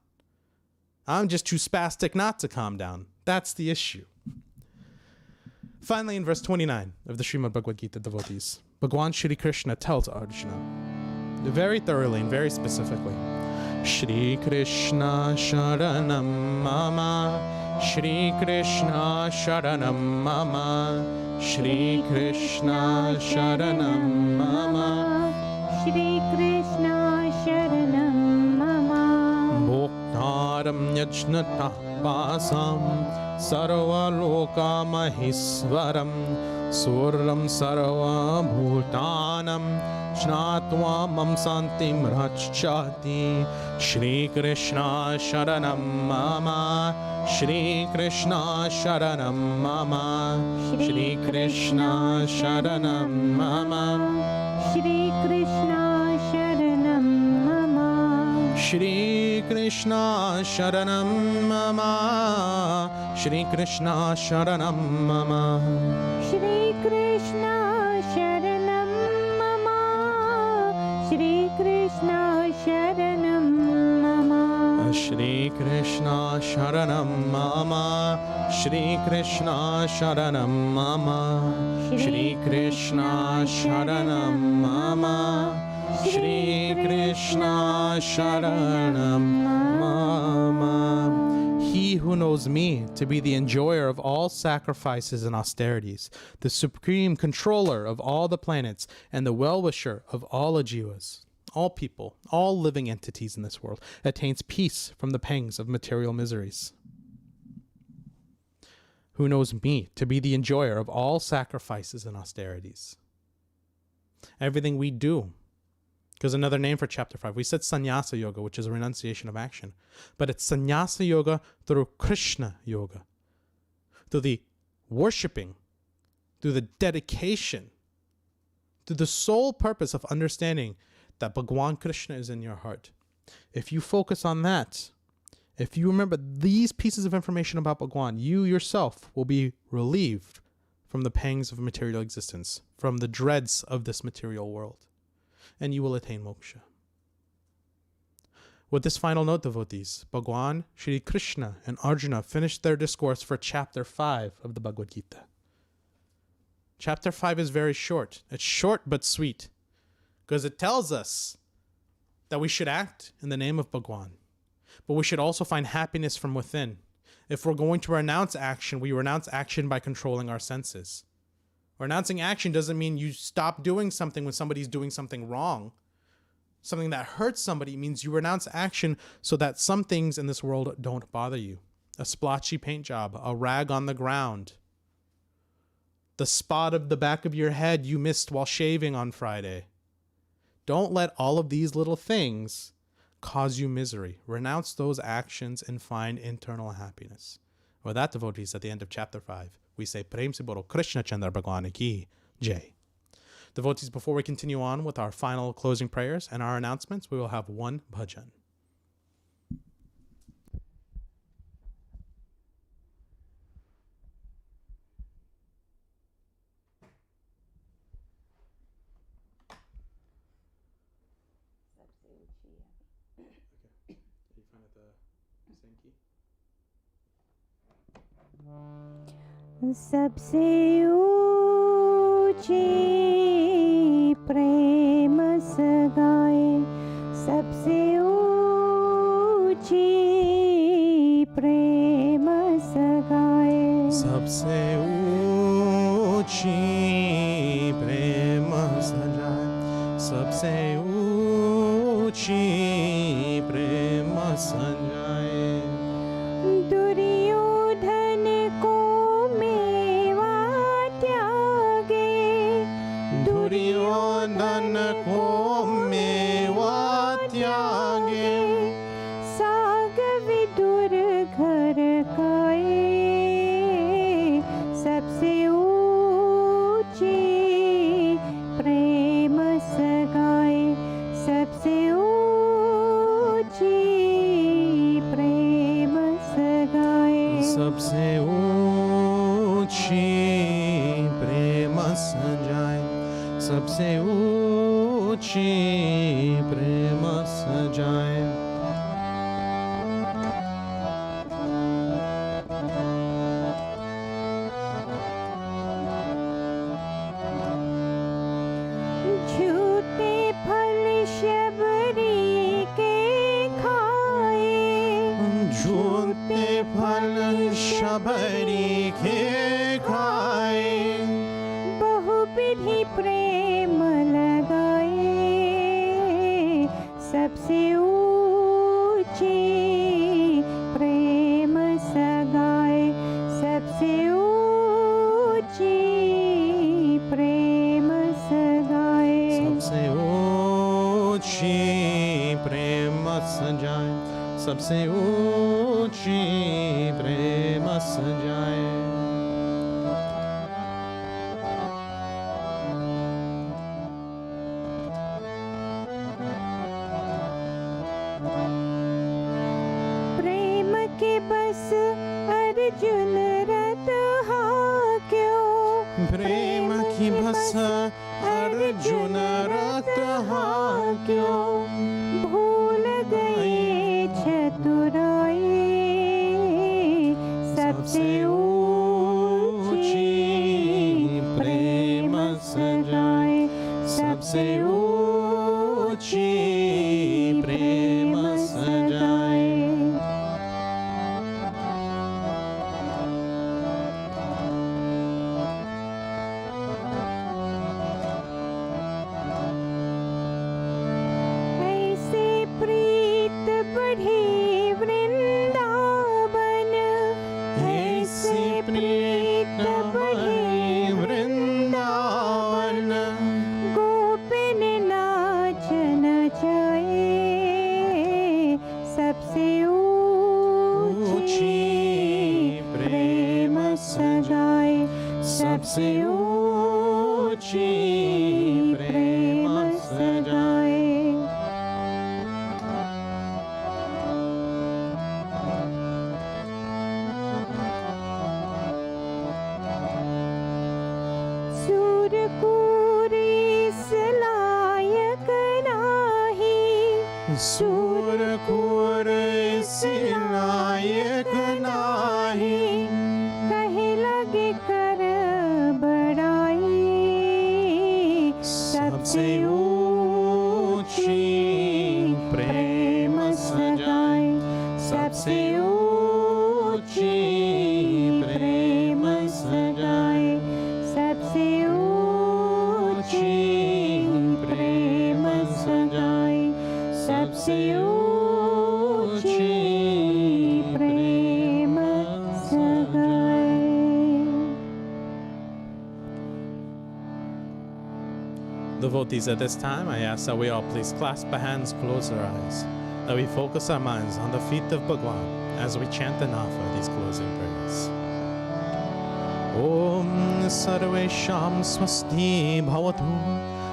I'm just too spastic not to calm down. That's the issue. Finally, in verse 29 of the Srimad Bhagvat Gita, devotees, Bhagwan Shri Krishna tells Arjuna, very thoroughly and very specifically, Shri Krishna Sharanam Mama, Shri Krishna Sharanam Mama, Shri Krishna Sharanam Mama, Shri Krishna Sharanam Mama, Bhoktaram Yajnatah Pasam Sarva Loka Maheswaram Suram Sarva Bhutanam Shnatva Mam Santim Rachati Shri Krishna Sharanam Mama Shri Krishna Sharanam Mama Shri Krishna Sharanam Mama Shri Krishna Sharanam Mama, Shri Krishna Sharanam Mama Shri Krishna Sharanam Mama Shri Krishna Sharanam Mama, Shri Krishna Sharanam Mama, Shri Krishna Sharanam Mama Shri Krishna Sharanam Mama Shri Krishna Sharanam Mama Shri Krishna Sharanam Mama. He who knows me to be the enjoyer of all sacrifices and austerities, the supreme controller of all the planets, and the well-wisher of all ajivas, all people, all living entities in this world, attains peace from the pangs of material miseries. Who knows me to be the enjoyer of all sacrifices and austerities. Everything we do. Because another name for chapter 5, we said sannyasa yoga, which is a renunciation of action. But it's sannyasa yoga through Krishna yoga. Through the worshipping, through the dedication, through the sole purpose of understanding that Bhagwan Krishna is in your heart. If you focus on that, if you remember these pieces of information about Bhagwan, you yourself will be relieved from the pangs of material existence, from the dreads of this material world, and you will attain moksha. With this final note, devotees, Bhagwan, Shri Krishna, and Arjuna finished their discourse for chapter 5 of the Bhagavad Gita. Chapter 5 is very short. It's short but sweet, because it tells us that we should act in the name of Bhagwan, but we should also find happiness from within. If we're going to renounce action, we renounce action by controlling our senses. Renouncing action doesn't mean you stop doing something when somebody's doing something wrong. Something that hurts somebody means you renounce action so that some things in this world don't bother you. A splotchy paint job, a rag on the ground, the spot of the back of your head you missed while shaving on Friday. Don't let all of these little things cause you misery. Renounce those actions and find internal happiness. With that, devotees, at the end of chapter 5, we say Prem se Bolo Krishna Chandra Bhagwan ki Jai. Devotees, before we continue on with our final closing prayers and our announcements, we will have one bhajan. सबसे ऊंची प्रेम सगाए, सबसे ऊंची प्रेम सगाए, सबसे ऊंची प्रेम सजाए, सबसे ऊंची प्रेम सजाए। दुर्योधन को मेवा त्यागे, दुर्योधन को मेवा त्यागे, साग विदुर घर काए, सबसे ऊंची प्रेम सगाए, सबसे ऊंची प्रेम सगाए, सबसे ऊंची प्रेम सजाए, सबसे ऊंची प्रेम सजाए। झूठे फल शबरी के खाए, झूठे फल शबरी के खाए, बहुविधि प्रेम लगाए, सबसे ऊंची प्रेम सगाए, सबसे ऊंची प्रेम सगाए, सबसे ऊंची प्रेम सजाए, सबसे ऊंची प्रेम सजाए। प्रेम के बस अर्जुन रथ हाक्यो, प्रेम की बस अर्जुन रथ हाक्यो, भूल गए चतुराई, सबसे ऊंची प्रेम सगाए, सबसे ऊंची प्रेम सजाए। ऐसे प्रीत बढ़े वृंदावन, ऐसे प्रीत बढ़े वृंदावन, गोपिन नाच नचाए, सबसे ऊंची प्रेम सजाए, सबसे ऊंची प्रेम सजाए। सूरकुरीस लायक नाही, सूरकुर लायक नाही, कहे लगे कर बड़ाई, सबसे ऊंची प्रेम सजाए, सबसे ऊंची प्रेम सजाए, सबसे ऊंची प्रेम सजाए, सबसे ऊंची प्रेम सजाए। Devotees, at this time, I ask that we all please clasp our hands, close our eyes, that we focus our minds on the feet of Bhagwan as we chant and offer these closing prayers. Om Sarvesham Swasti Bhavatu,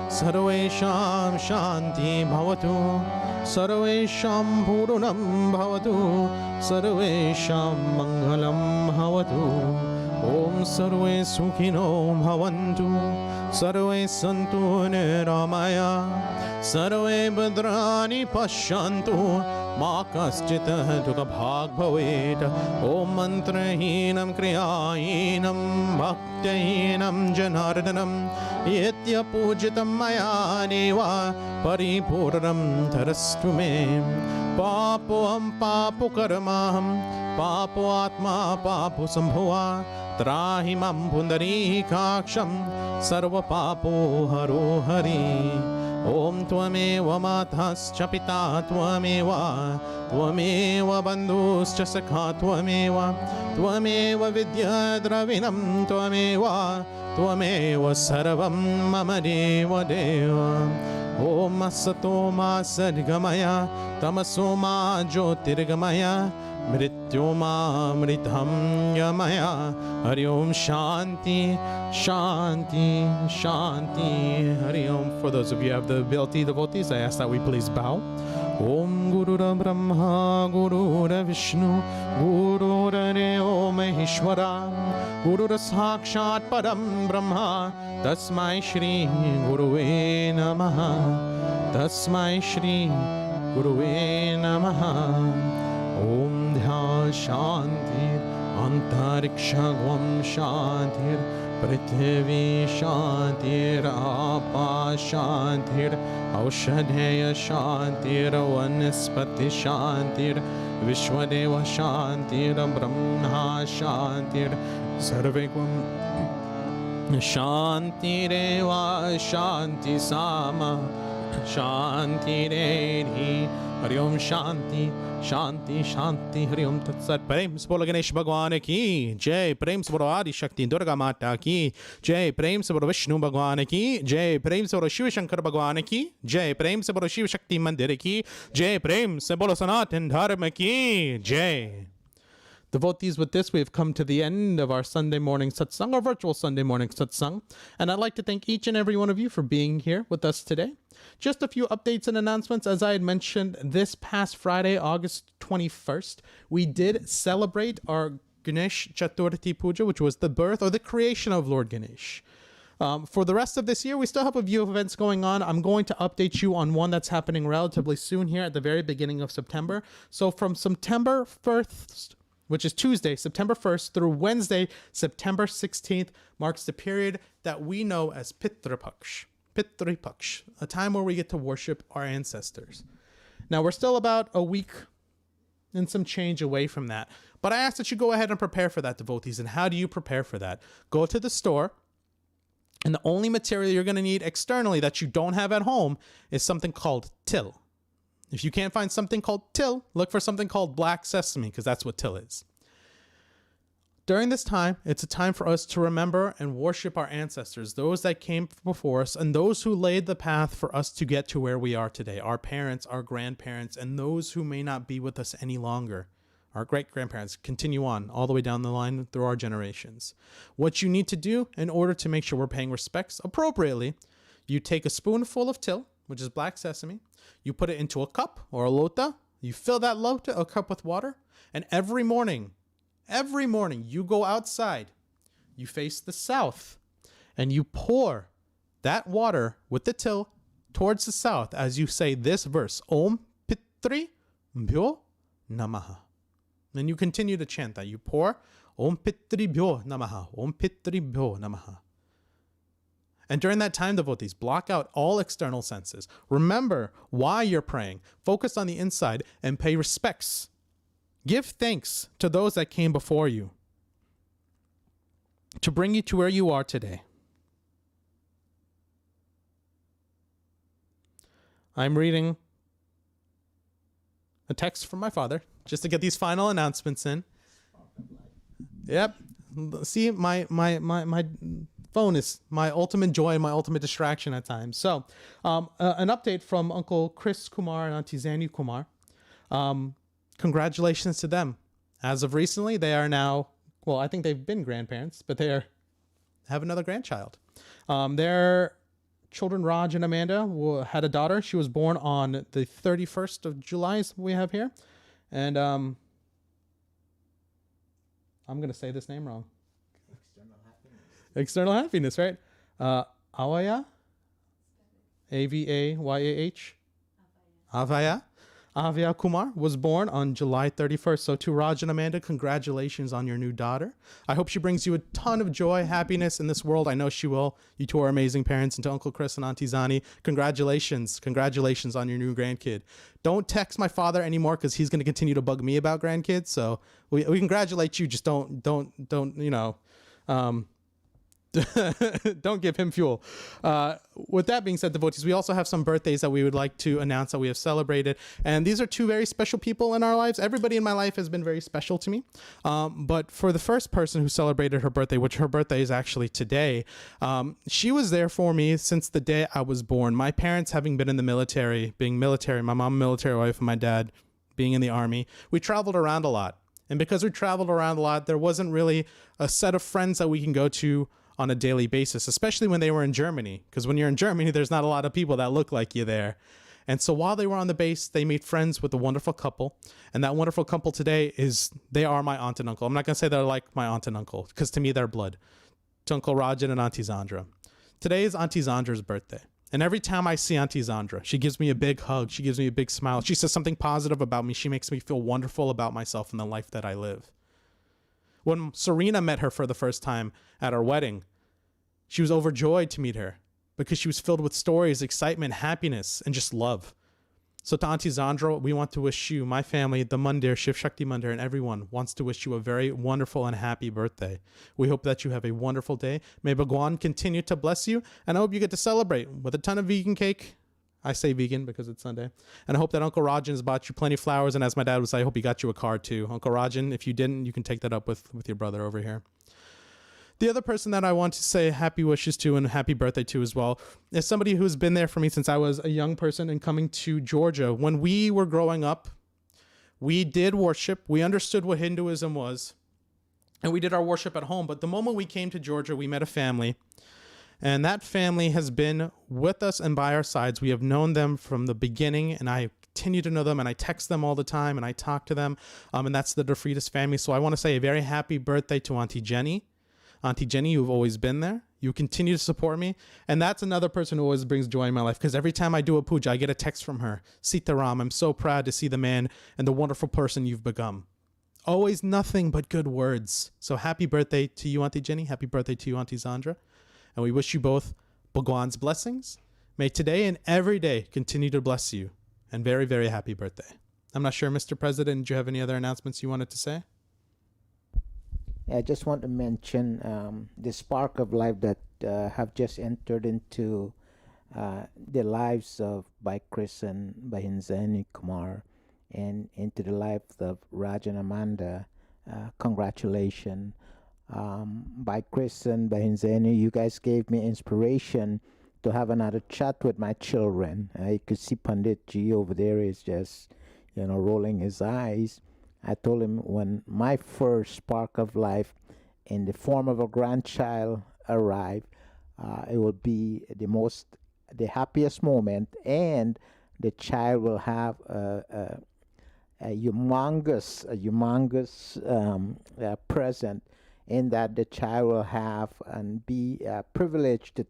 Sarvesham Shanti Bhavatu, Sarvesham Purnam Bhavatu, Sarvesham Mangalam Bhavatu. Om Sarve Sukhino Bhavantu, Sarve Santu Niramaya, Sarve Bhadrani Pashyantu, Ma Kaschita Dukkha Bhag Bhavet. Om Mantrahinam Kriyahinam Bhaktahinam Janardanam, Yetya Pujitam Maya Deva, Paripurnam Dharastu Me. Papoham Papu Karamaham, Papo Atma Papu Sambhava, Trahimam Pundarikaksham, Sarva Papo Haro Hari. Om Tvameva Matascha Pita Tvameva, Tvameva Bandhuscha Sakha Tvameva, Tvameva Vidya Dravinam Tvameva, Tvameva Sarvam Mama Deva Deva. Om Asato Ma Sadgamaya, Tamaso Ma Jyotirgamaya, Mrityoma Mritam Yamaya. Hari Om Shanti, Shanti, Shanti. Hari Om. For those of you who have the ability, devotees, I ask that we please bow. Om Gurura Brahma, Gurura Vishnu, Gurura Deo Maheshwara, Gurura Sakshat Param Brahma, Tasmai Shri Guruve Namaha, Tasmai Shri Guruve Namaha. Om Dhya Shantir, Antarikshagvam Shantir, Prithvi Shantir, Apa Shantir, Aushadheya Shantir, Vanaspati Shantir, Vishwadeva Shantir, Brahma Shantir, Sarvegvam Shantireva Shanti Sama, Shantireri. Hari Om Shanti, Shanti, Shanti. Hari Om Tat Sat. Prem se bolo Ganesh Bhagwan ki Jai. Prem se bolo Adi Shakti Durga Mata ki Jai. Prem se bolo Vishnu Bhagwan ki Jai. Prem se bolo Shiv Shankar Bhagwan ki Jai. Prem se bolo Shiv Shakti Mandir ki Jai. Prem se bolo Sanatana Dharma ki Jai. Devotees, with this, we have come to the end of our Sunday morning satsang, our virtual Sunday morning satsang. And I'd like to thank each and every one of you for being here with us today. Just a few updates and announcements. As I had mentioned, this past Friday, August 21st, we did celebrate our Ganesh Chaturthi Puja, which was the birth or the creation of Lord Ganesh. For the rest of this year, we still have a few events going on. I'm going to update you on one that's happening relatively soon here at the very beginning of September. So from September 1st, which is Tuesday, September 1st, through Wednesday, September 16th, marks the period that we know as Pitru Paksh. Pitri Paksh, a time where we get to worship our ancestors. Now, we're still about a week and some change away from that. But I ask that you go ahead and prepare for that, devotees. And how do you prepare for that? Go to the store, and the only material you're going to need externally that you don't have at home is something called till. If you can't find something called till, look for something called black sesame, because that's what till is. During this time, it's a time for us to remember and worship our ancestors, those that came before us, and those who laid the path for us to get to where we are today, our parents, our grandparents, and those who may not be with us any longer. Our great-grandparents continue on all the way down the line through our generations. What you need to do in order to make sure we're paying respects appropriately, you take a spoonful of till, which is black sesame, you put it into a cup or a lota, you fill that lota, a cup with water, and every morning, you go outside, you face the south, and you pour that water with the till towards the south as you say this verse, Om Pitri Bhyo Namaha. And you continue to chant that. You pour Om Pitri Bhyo Namaha, Om Pitri Bhyo Namaha. And during that time, devotees, block out all external senses. Remember why you're praying. Focus on the inside and pay respects. Give thanks to those that came before you to bring you to where you are today. I'm reading a text from my father just to get these final announcements in. Yep. See, my phone is my ultimate joy and my ultimate distraction at times. So, an update from Uncle Chris Kumar and Auntie Zanu Kumar. Congratulations to them. As of recently, they are now, well, I think they've been grandparents, but they have another grandchild. Their children, Raj and Amanda, had a daughter. She was born on the 31st of July, as we have here. And I'm going to say this name wrong. External happiness, right? Avaya? A-V-A-Y-A-H? Avaya? Avya Kumar was born on July 31st. So to Raj and Amanda, congratulations on your new daughter. I hope she brings you a ton of joy, happiness in this world. I know she will. You two are amazing parents. And to Uncle Chris and Auntie Zani, congratulations. Congratulations on your new grandkid. Don't text my father anymore because he's going to continue to bug me about grandkids. So we congratulate you. Just don't, don't give him fuel. With that being said, devotees, we also have some birthdays that we would like to announce that we have celebrated. And these are two very special people in our lives. Everybody in my life has been very special to me. But for the first person who celebrated her birthday, which her birthday is actually today, she was there for me since the day I was born. My parents having been in the military, being military, my mom military wife and my dad being in the army, we traveled around a lot. And because we traveled around a lot, there wasn't really a set of friends that we can go to on a daily basis, especially when they were in Germany. Because when you're in Germany, there's not a lot of people that look like you there. And so while they were on the base, they made friends with a wonderful couple. And that wonderful couple today they are my aunt and uncle. I'm not going to say they're like my aunt and uncle, because to me, they're blood. To Uncle Rajan and Auntie Zandra. Today is Auntie Zandra's birthday. And every time I see Auntie Zandra, she gives me a big hug. She gives me a big smile. She says something positive about me. She makes me feel wonderful about myself and the life that I live. When Serena met her for the first time at our wedding, she was overjoyed to meet her because she was filled with stories, excitement, happiness, and just love. So to Auntie Zandra, we want to wish you, my family, the Mandir, Shiv Shakti Mandir, and everyone wants to wish you a very wonderful and happy birthday. We hope that you have a wonderful day. May Bhagwan continue to bless you, and I hope you get to celebrate with a ton of vegan cake. I say vegan because it's Sunday. And I hope that Uncle Rajan has bought you plenty of flowers, and as my dad would say, I hope he got you a card too. Uncle Rajan, if you didn't, you can take that up with your brother over here. The other person that I want to say happy wishes to and happy birthday to as well is somebody who's been there for me since I was a young person and coming to Georgia. When we were growing up, we did worship. We understood what Hinduism was, and we did our worship at home. But the moment we came to Georgia, we met a family, and that family has been with us and by our sides. We have known them from the beginning, and I continue to know them, and I text them all the time, and I talk to them, and that's the DeFreitas family. So I want to say a very happy birthday to Auntie Jenny. Auntie Jenny, you've always been there. You continue to support me. And that's another person who always brings joy in my life, because every time I do a puja, I get a text from her. Sita Ram, I'm so proud to see the man and the wonderful person you've become. Always nothing but good words. So happy birthday to you, Auntie Jenny. Happy birthday to you, Auntie Zandra. And we wish you both Bhagwan's blessings. May today and every day continue to bless you. And very, very happy birthday. I'm not sure, Mr. President, do you have any other announcements you wanted to say? I just want to mention the spark of life that have just entered into the lives of Bhai Chris and Bahinzani Kumar and into the lives of Raj and Amanda. Congratulations. Bhai Chris and Bahinzani, you guys gave me inspiration to have another chat with my children. You could see Pandit Ji over there is just, rolling his eyes. I told him when my first spark of life in the form of a grandchild arrive, it will be the happiest moment, and the child will have a humongous present, in that the child will have and be privileged to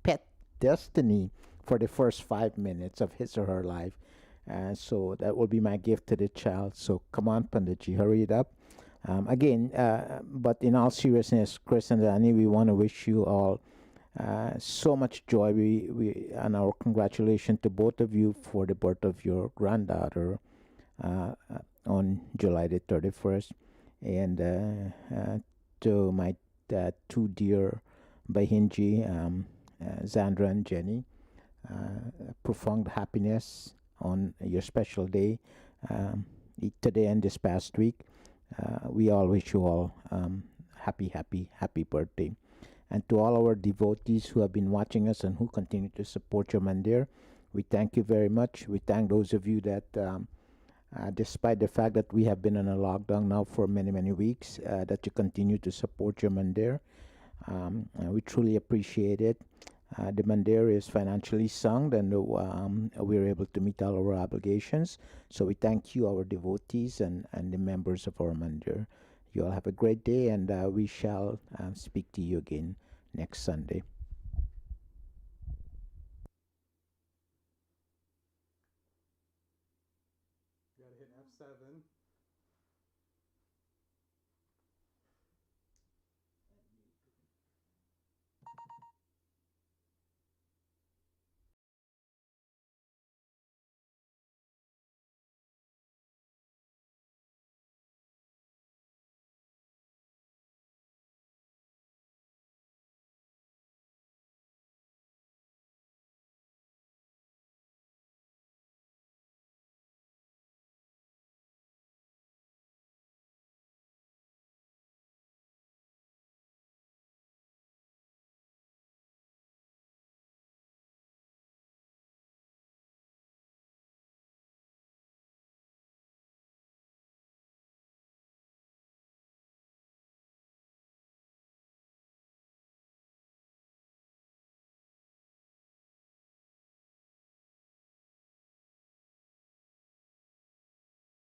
pet destiny for the first 5 minutes of his or her life. So that will be my gift to the child. So come on, Panditji, hurry it up. Again, but in all seriousness, Chris and Danny, we want to wish you all so much joy. And our congratulations to both of you for the birth of your granddaughter on July the 31st. And to my two dear Bahinji, Zandra and Jenny, profound happiness on your special day, today and this past week. We all wish you all happy birthday. And to all our devotees who have been watching us and who continue to support your mandir, we thank you very much. We thank those of you that, despite the fact that we have been in a lockdown now for many weeks, that you continue to support your mandir. We truly appreciate it. The mandir is financially sound, and we're able to meet all our obligations. So we thank you, our devotees, and the members of our mandir. You all have a great day, and we shall speak to you again next Sunday. You gotta hit F7.